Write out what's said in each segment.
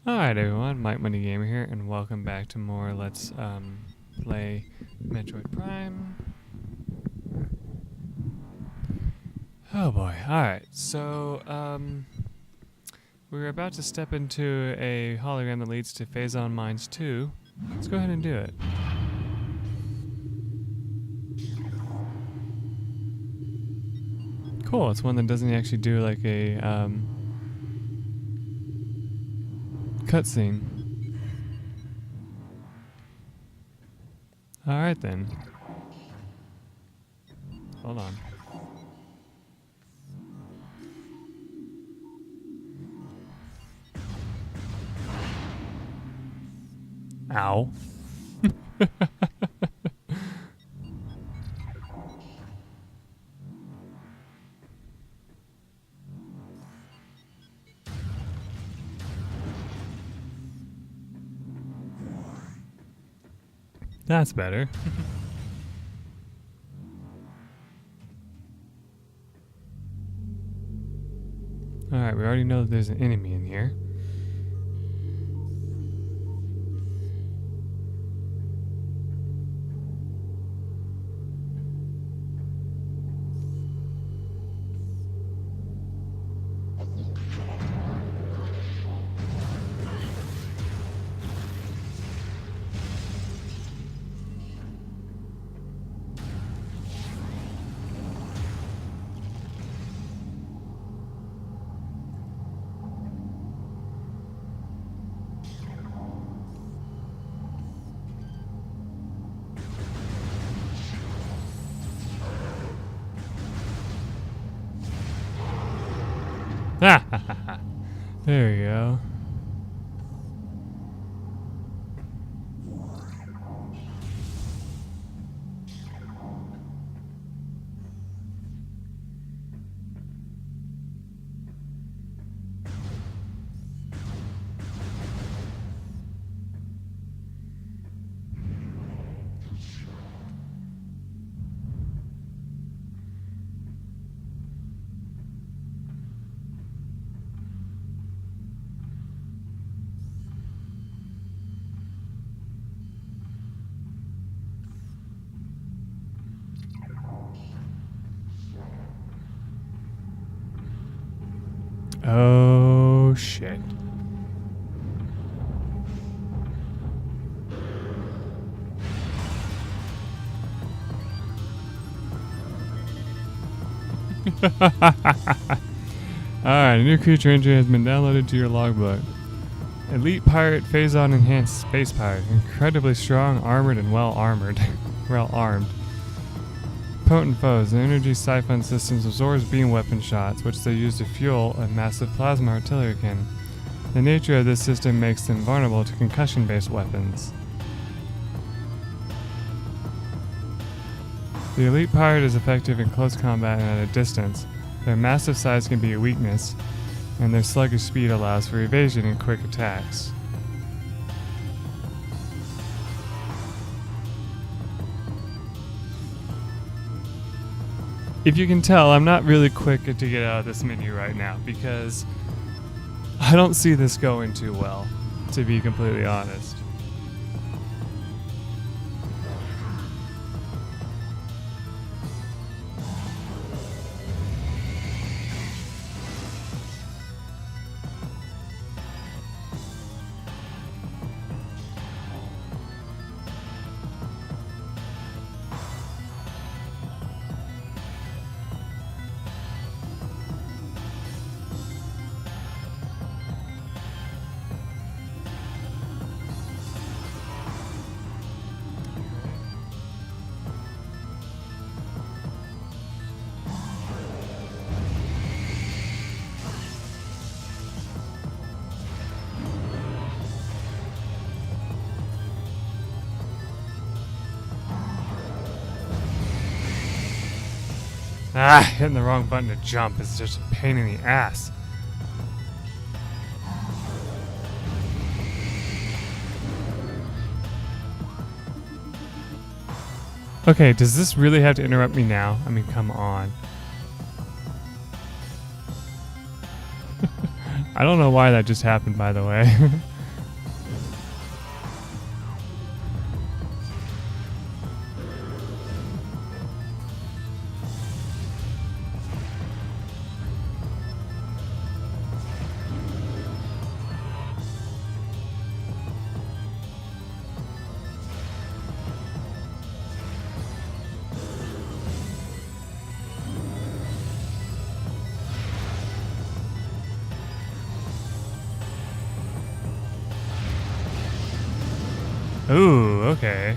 Alright everyone, MikeMoneyGMR here, and welcome back to more Let's Play Metroid Prime. Oh boy, alright, so we're about to step into a hologram that leads to Phazon Mines 2. Let's go ahead and do it. Cool, it's one that doesn't actually do like a cutscene. Alright then. Hold on. Ow. That's better. Alright, we already know that there's an enemy in here. There we go. Oh shit. Alright, a new creature entry has been downloaded to your logbook. Elite Pirate Phazon Enhanced Space Pirate. Incredibly strong, armored, and well armed. Potent foes. The energy siphon systems absorbs beam weapon shots, which they use to fuel a massive plasma artillery cannon. The nature of this system makes them vulnerable to concussion-based weapons. The Elite Pirate is effective in close combat and at a distance. Their massive size can be a weakness, and their sluggish speed allows for evasion and quick attacks. If you can tell, I'm not really quick to get out of this menu right now because I don't see this going too well, to be completely honest. Hitting the wrong button to jump is just a pain in the ass. Okay, does this really have to interrupt me now? I mean, come on. I don't know why that just happened, by the way. Ooh, okay.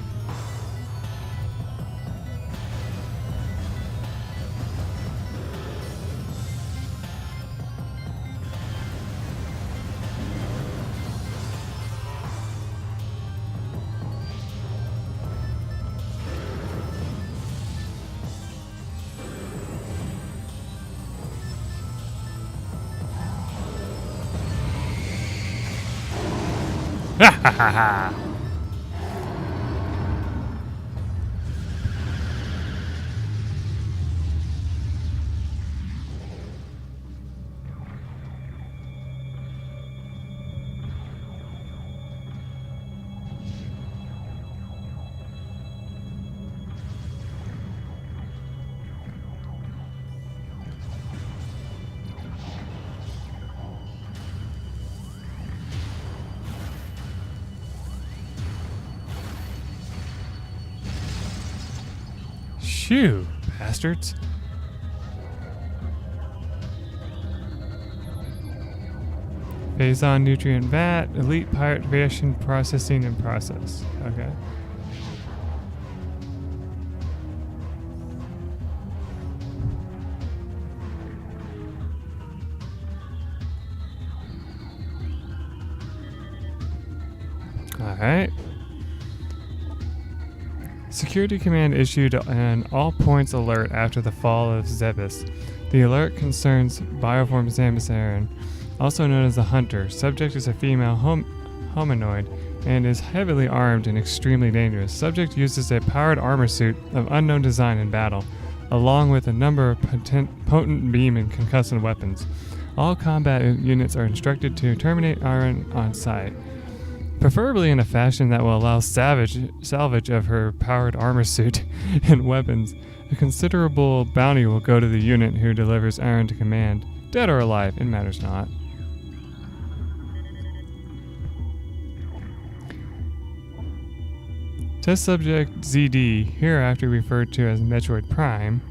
Ha ha ha ha! Shoo, bastards. Phazon nutrient vat, elite pirate ration processing and process. Okay. Alright. Security Command issued an all-points alert after the fall of Zebes. The alert concerns Bioform Samus Aran, also known as the Hunter. Subject is a female hominoid and is heavily armed and extremely dangerous. Subject uses a powered armor suit of unknown design in battle, along with a number of potent beam and concussive weapons. All combat units are instructed to terminate Aran on sight, preferably in a fashion that will allow salvage of her powered armor suit and weapons. A considerable bounty will go to the unit who delivers Aran to command. Dead or alive, it matters not. Test subject ZD, hereafter referred to as Metroid Prime,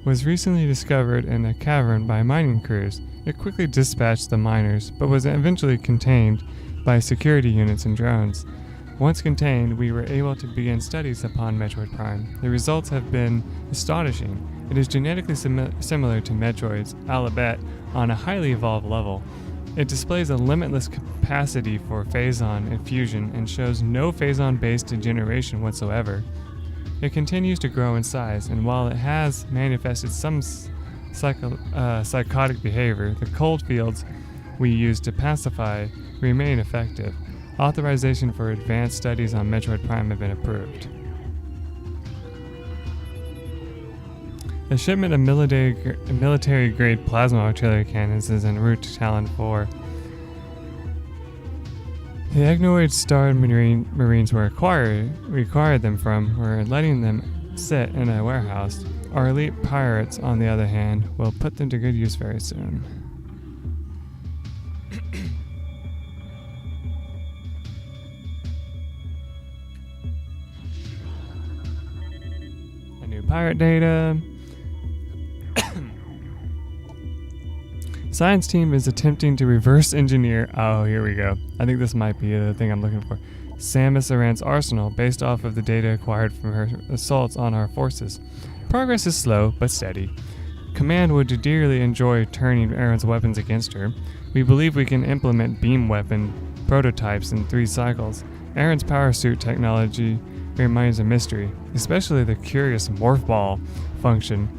was recently discovered in a cavern by mining crews. It quickly dispatched the miners, but was eventually contained by security units and drones. Once contained, we were able to begin studies upon Metroid Prime. The results have been astonishing. It is genetically similar to Metroid's Alabet on a highly evolved level. It displays a limitless capacity for phazon and fusion and shows no phazon-based degeneration whatsoever. It continues to grow in size, and while it has manifested some psychotic behavior, the cold fields we use to pacify remain effective. Authorization for advanced studies on Metroid Prime have been approved. The shipment of military-grade plasma artillery cannons is en route to Talon 4. The Agnoid Star Marines were required them from. We're letting them sit in a warehouse. Our elite pirates, on the other hand, will put them to good use very soon. A new pirate data. Science team is attempting to reverse engineer. Oh, here we go. I think this might be the thing I'm looking for. Samus Aran's arsenal, based off of the data acquired from her assaults on our forces. Progress is slow, but steady. Command would dearly enjoy turning Aran's weapons against her. We believe we can implement beam weapon prototypes in 3 cycles. Aran's power suit technology remains a mystery, especially the curious morph ball function.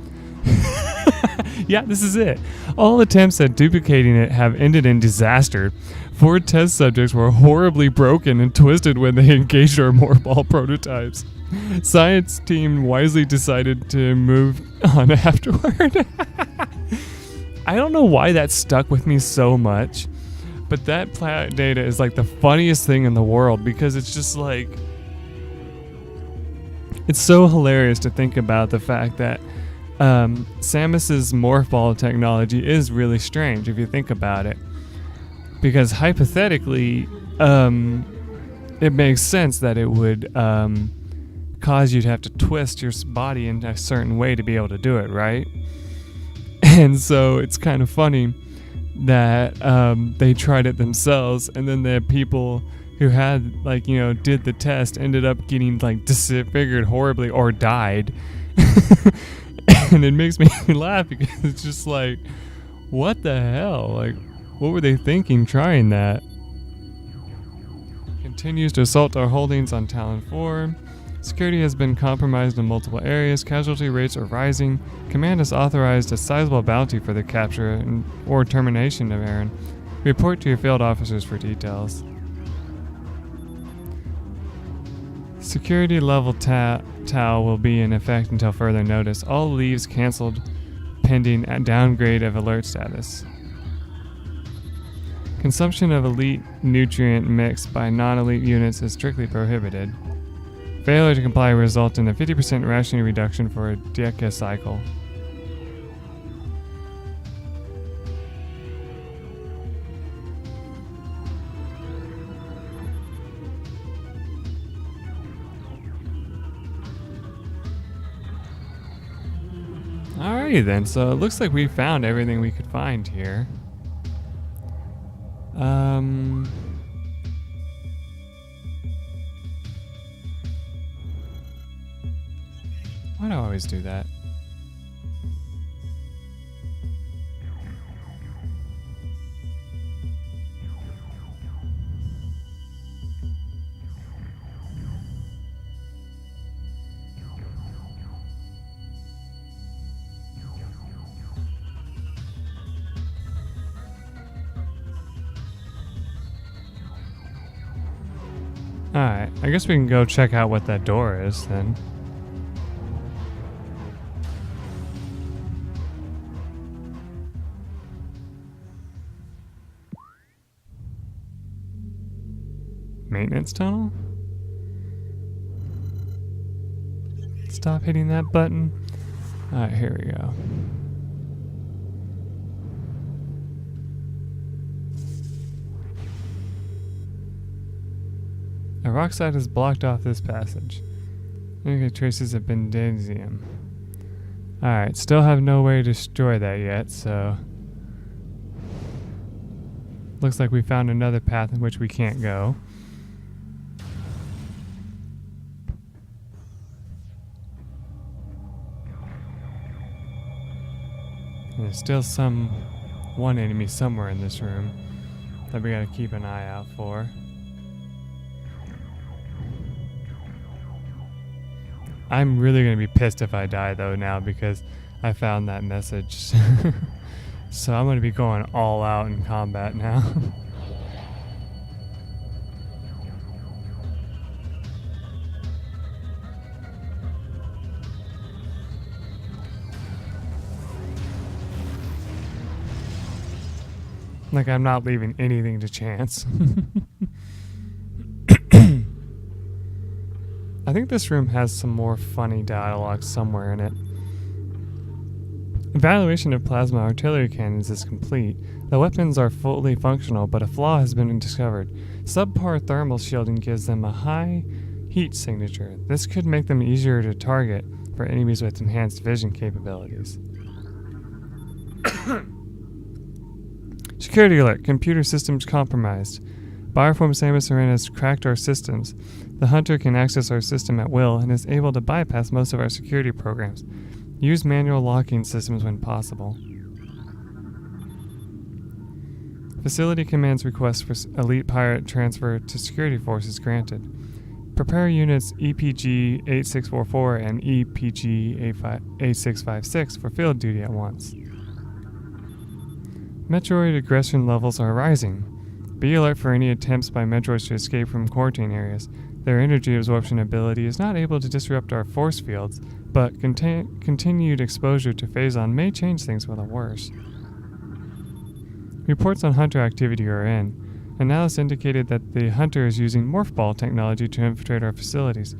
Yeah, this is it. All attempts at duplicating it have ended in disaster. 4 test subjects were horribly broken and twisted when they engaged our morph ball prototypes. Science team wisely decided to move on afterward. I don't know why that stuck with me so much, but that data is like the funniest thing in the world because it's just like, it's so hilarious to think about the fact that Samus's morph ball technology is really strange if you think about it, because hypothetically it makes sense that it would cause you to have to twist your body in a certain way to be able to do it, right? And so it's kind of funny that they tried it themselves, and then the people who had, like, you know, did the test ended up getting, like, disfigured horribly or died. And it makes me laugh because it's just like, what the hell? Like, what were they thinking trying that? Continues to assault our holdings on Talon 4. Security has been compromised in multiple areas. Casualty rates are rising. Command has authorized a sizable bounty for the capture or termination of Aaron. Report to your field officers for details. Security level TAO will be in effect until further notice. All leaves cancelled pending a downgrade of alert status. Consumption of elite nutrient mix by non-elite units is strictly prohibited. Failure to comply will result in a 50% rationing reduction for a decacycle. Alrighty then, so it looks like we found everything we could find here. Why do I always do that? Alright, I guess we can go check out what that door is then. Maintenance tunnel? Stop hitting that button. Alright, here we go. A rock slide has blocked off this passage. Okay, traces of bendasium. Alright, still have no way to destroy that yet, so... Looks like we found another path in which we can't go. And there's still one enemy somewhere in this room that we gotta keep an eye out for. I'm really gonna be pissed if I die though now because I found that message. So I'm gonna be going all out in combat now. Like I'm not leaving anything to chance. I think this room has some more funny dialogue somewhere in it. Evaluation of plasma artillery cannons is complete. The weapons are fully functional, but a flaw has been discovered. Subpar thermal shielding gives them a high heat signature. This could make them easier to target for enemies with enhanced vision capabilities. Security alert. Computer systems compromised. Bioform Samus Aran has cracked our systems. The hunter can access our system at will and is able to bypass most of our security programs. Use manual locking systems when possible. Facility commands request for elite pirate transfer to security forces granted. Prepare units EPG-8644 and EPG-8656 for field duty at once. Metroid aggression levels are rising. Be alert for any attempts by Metroids to escape from quarantine areas. Their energy absorption ability is not able to disrupt our force fields, but continued exposure to phazon may change things for the worse. Reports on hunter activity are in. Analysis indicated that the hunter is using morph ball technology to infiltrate our facilities.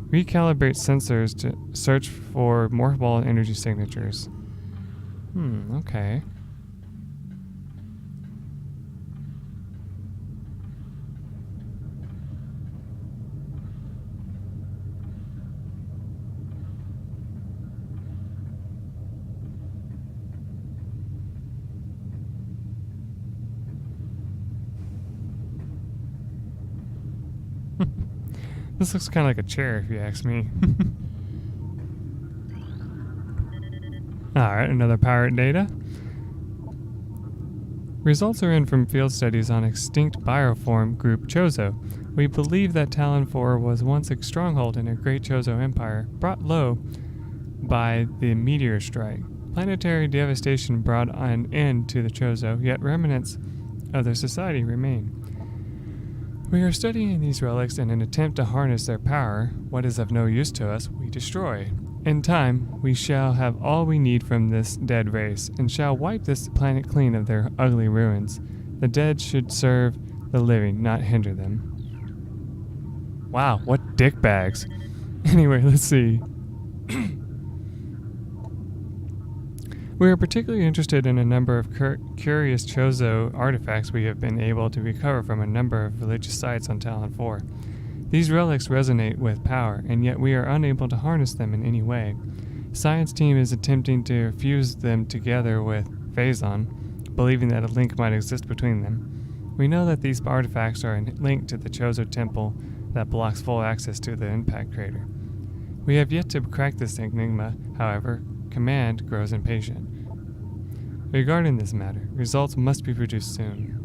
Recalibrate sensors to search for morph ball energy signatures. Okay. This looks kind of like a chair, if you ask me. Alright, another pirate data. Results are in from field studies on extinct bioform group Chozo. We believe that Talon 4 was once a stronghold in a great Chozo empire, brought low by the meteor strike. Planetary devastation brought an end to the Chozo, yet remnants of their society remain. We are studying these relics in an attempt to harness their power. What is of no use to us, we destroy. In time, we shall have all we need from this dead race, and shall wipe this planet clean of their ugly ruins. The dead should serve the living, not hinder them. Wow, what dickbags. Anyway, let's see. We are particularly interested in a number of curious Chozo artifacts we have been able to recover from a number of religious sites on Talon 4. These relics resonate with power, and yet we are unable to harness them in any way. Science team is attempting to fuse them together with phazon, believing that a link might exist between them. We know that these artifacts are linked to the Chozo temple that blocks full access to the impact crater. We have yet to crack this enigma, however. Command grows impatient. Regarding this matter, results must be produced soon.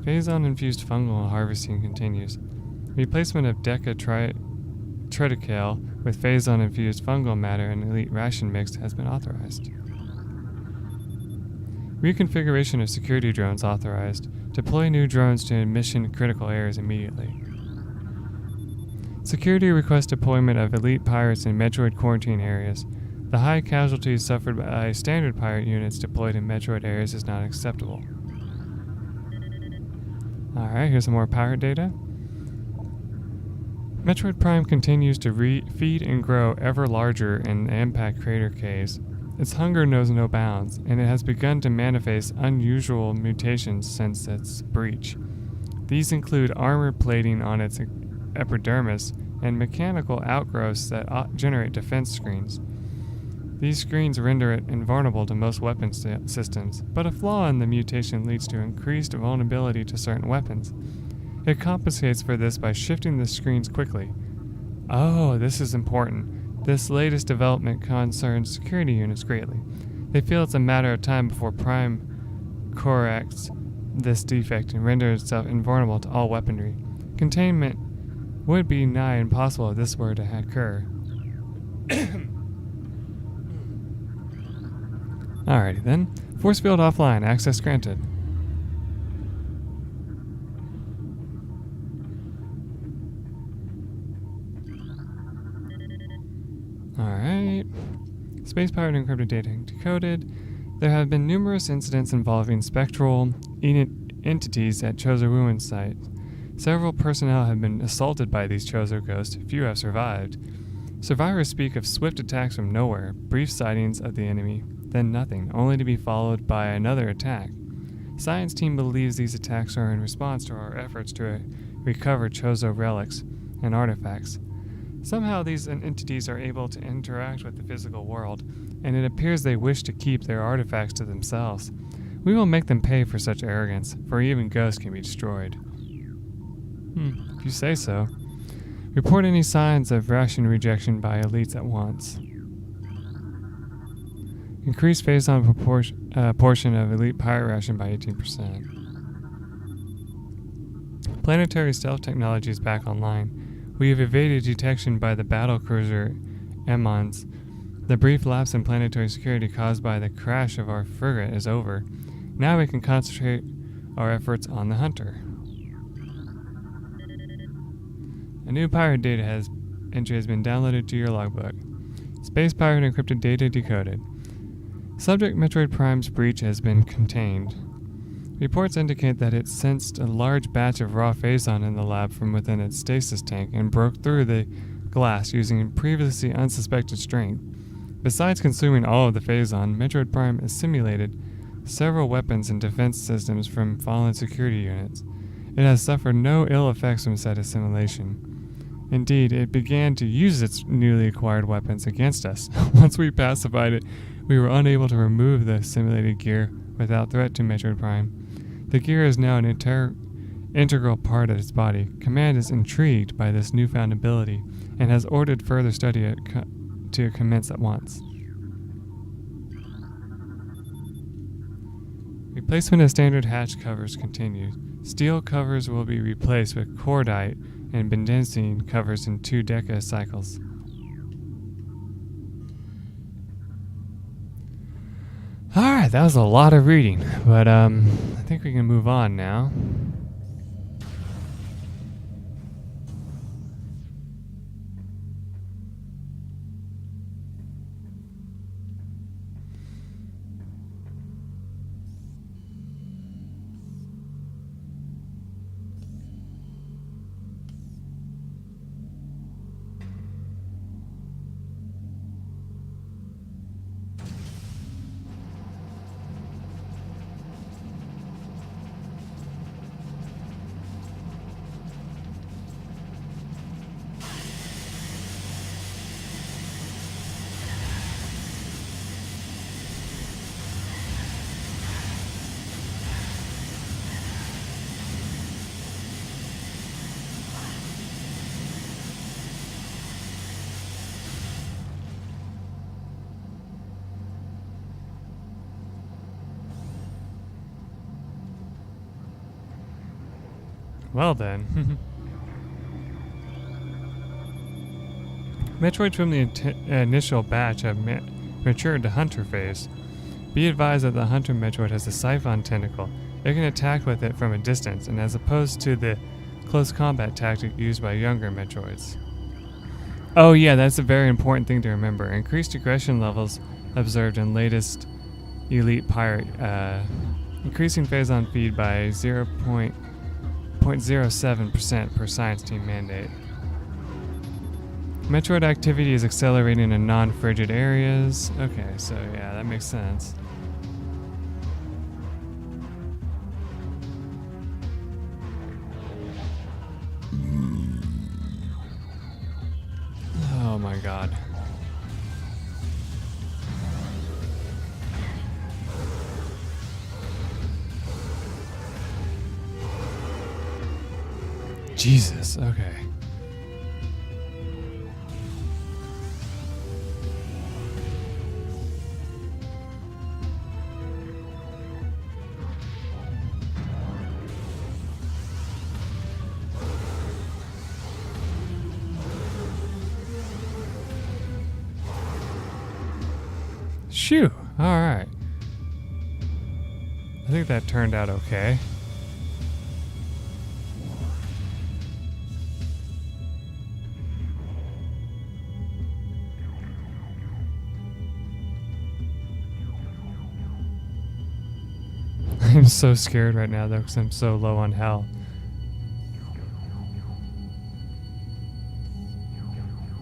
Phazon-infused fungal harvesting continues. Replacement of Deca triticale with phazon-infused fungal matter and elite ration mix has been authorized. Reconfiguration of security drones authorized. Deploy new drones to mission critical areas immediately. Security requests deployment of elite pirates in Metroid quarantine areas. The high casualties suffered by standard pirate units deployed in Metroid areas is not acceptable. Alright, here's some more pirate data. Metroid Prime continues to feed and grow ever larger in the impact crater caves. Its hunger knows no bounds, and it has begun to manifest unusual mutations since its breach. These include armor plating on its epidermis and mechanical outgrowths that generate defense screens. These screens render it invulnerable to most weapon systems, but a flaw in the mutation leads to increased vulnerability to certain weapons. It compensates for this by shifting the screens quickly. Oh, this is important. This latest development concerns security units greatly. They feel it's a matter of time before Prime corrects this defect and renders itself invulnerable to all weaponry. Containment would be nigh impossible if this were to occur. Alrighty then. Force field offline. Access granted. Alright. Space pirate encrypted data decoded. There have been numerous incidents involving spectral entities at Chozo Ruin site. Several personnel have been assaulted by these Chozo ghosts. Few have survived. Survivors speak of swift attacks from nowhere, brief sightings of the enemy, then nothing, only to be followed by another attack. Science team believes these attacks are in response to our efforts to recover Chozo relics and artifacts. Somehow these entities are able to interact with the physical world, and it appears they wish to keep their artifacts to themselves. We will make them pay for such arrogance, for even ghosts can be destroyed. If you say so. Report any signs of ration rejection by elites at once. Increase phazon portion of elite pirate ration by 18%. Planetary stealth technology is back online. We have evaded detection by the battle cruiser Emmons. The brief lapse in planetary security caused by the crash of our frigate is over. Now we can concentrate our efforts on the hunter. A new pirate data entry has been downloaded to your logbook. Space pirate encrypted data decoded. Subject Metroid Prime's breach has been contained. Reports indicate that it sensed a large batch of raw phazon in the lab from within its stasis tank and broke through the glass using previously unsuspected strength. Besides consuming all of the phazon, Metroid Prime assimilated several weapons and defense systems from fallen security units. It has suffered no ill effects from said assimilation. Indeed, it began to use its newly acquired weapons against us. Once we pacified it, we were unable to remove the assimilated gear without threat to Metroid Prime. The gear is now an integral part of its body. Command is intrigued by this newfound ability and has ordered further study to commence at once. Replacement of standard hatch covers continues. Steel covers will be replaced with cordite and benzene covers in 2 deca cycles. Alright, that was a lot of reading, but I think we can move on now. Well then. Metroids from the initial batch have matured to hunter phase. Be advised that the hunter Metroid has a phazon tentacle. It can attack with it from a distance, and as opposed to the close combat tactic used by younger Metroids. Oh yeah, that's a very important thing to remember. Increased aggression levels observed in latest Elite Pirate, increasing phazon feed by 0.07% per science team mandate. Metroid activity is accelerating in non-frigid areas. Okay, so yeah, that makes sense. Oh my god. Jesus, okay. Shoo! Alright. I think that turned out okay. I'm so scared right now though because I'm so low on health.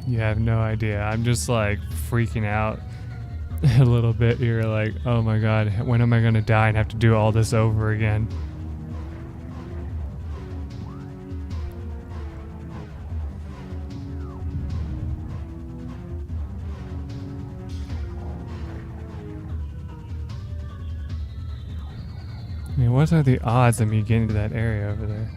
You have no idea. I'm just like freaking out a little bit here, like, oh my god, when am I gonna die and have to do all this over again? I mean, what are the odds of me getting to that area over there?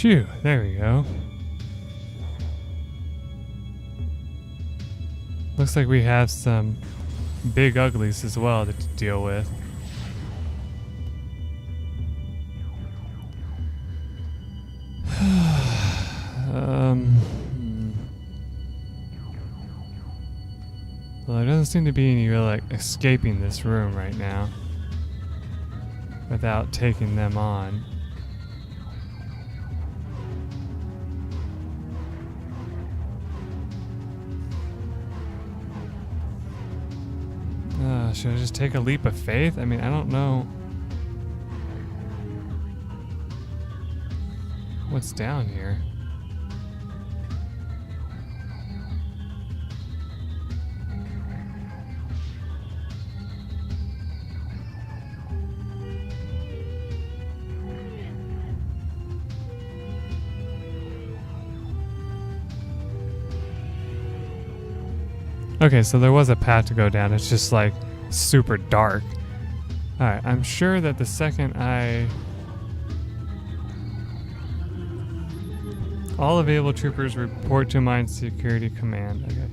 Phew, there we go. Looks like we have some big uglies as well to deal with. Well, there doesn't seem to be any real, like, escaping this room right now without taking them on. Should I just take a leap of faith? I mean, I don't know what's down here. Okay, so there was a path to go down. It's just like super dark. Alright, I'm sure that the second all available troopers report to mine security command. Okay.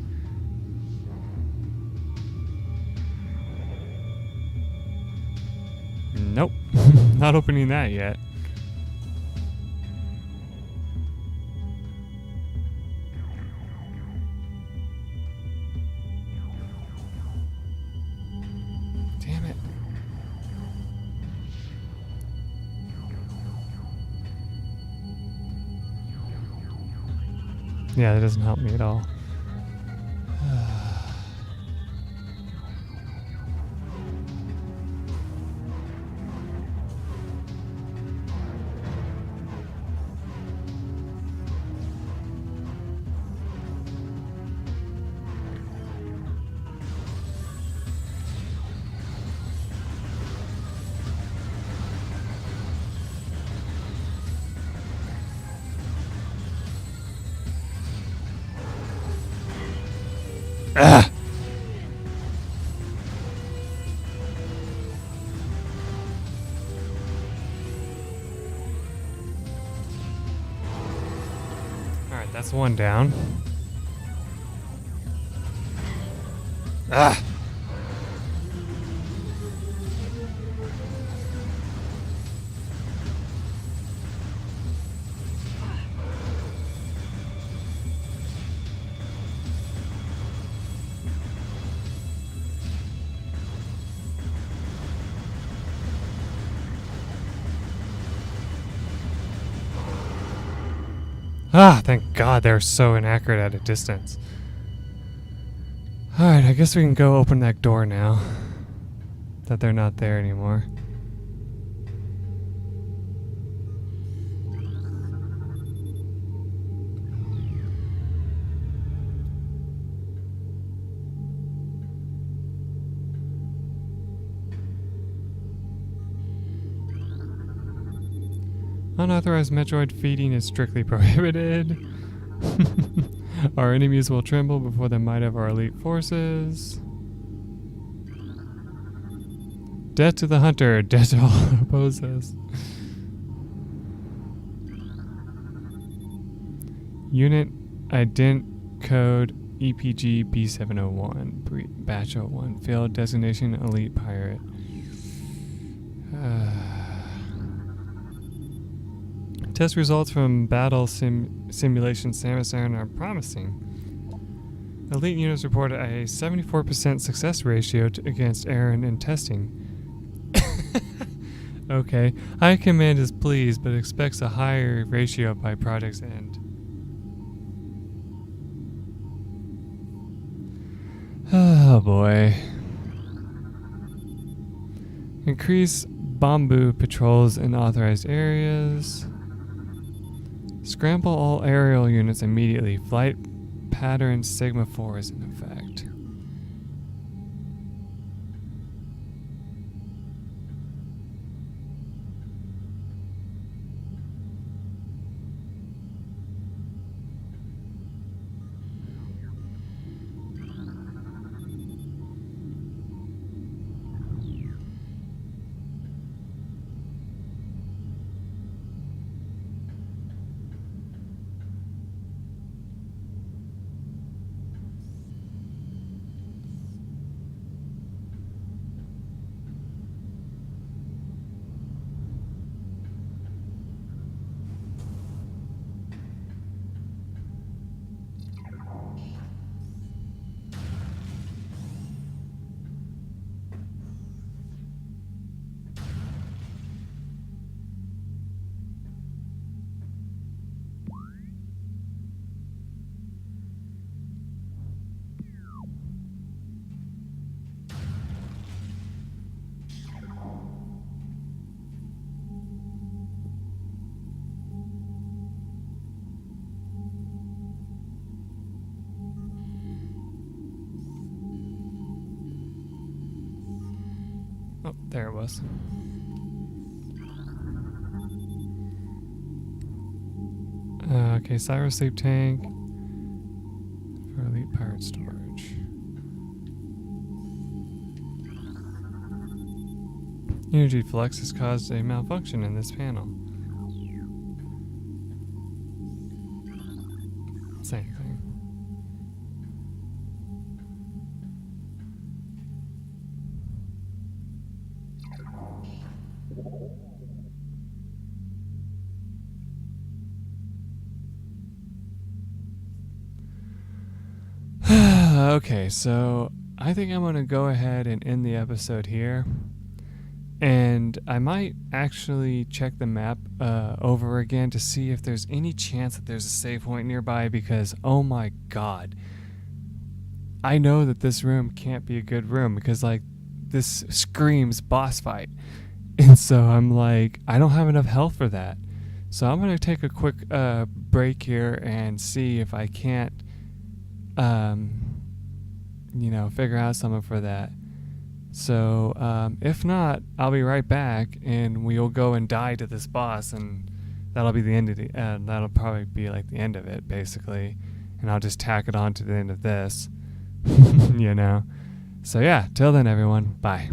Nope. Not opening that yet. Damn it. Yeah, that doesn't help me at all. Ah! Alright, that's one down. Ah! Ah, thank God they're so inaccurate at a distance. Alright, I guess we can go open that door now. That they're not there anymore. Unauthorized Metroid feeding is strictly prohibited. Our enemies will tremble before the might of our elite forces. Death to the hunter, death to all who oppose us. Unit ident code EPG B701, batch 01, failed designation elite pirate. Test results from battle simulation Samus Aran are promising. Elite units reported a 74% success ratio against Aran in testing. Okay, High Command is pleased, but expects a higher ratio by project's end. Oh boy. Increase Bamboo patrols in authorized areas. Scramble all aerial units immediately. Flight pattern Sigma 4 is in effect. Oh, there it was. Okay, Cyber Sleep Tank for Elite Pirate Storage. Energy Flux has caused a malfunction in this panel. Same thing. Okay, so I think I'm going to go ahead and end the episode here. And I might actually check the map over again to see if there's any chance that there's a save point nearby, because oh my god, I know that this room can't be a good room because like this screams boss fight. And so I'm like, I don't have enough health for that. So I'm going to take a quick break here and see if I can't figure out something for that. So if not, I'll be right back and we'll go and die to this boss, and that'll be the end of the that'll probably be like the end of it basically, and I'll just tack it on to the end of this. So yeah, till then everyone, bye.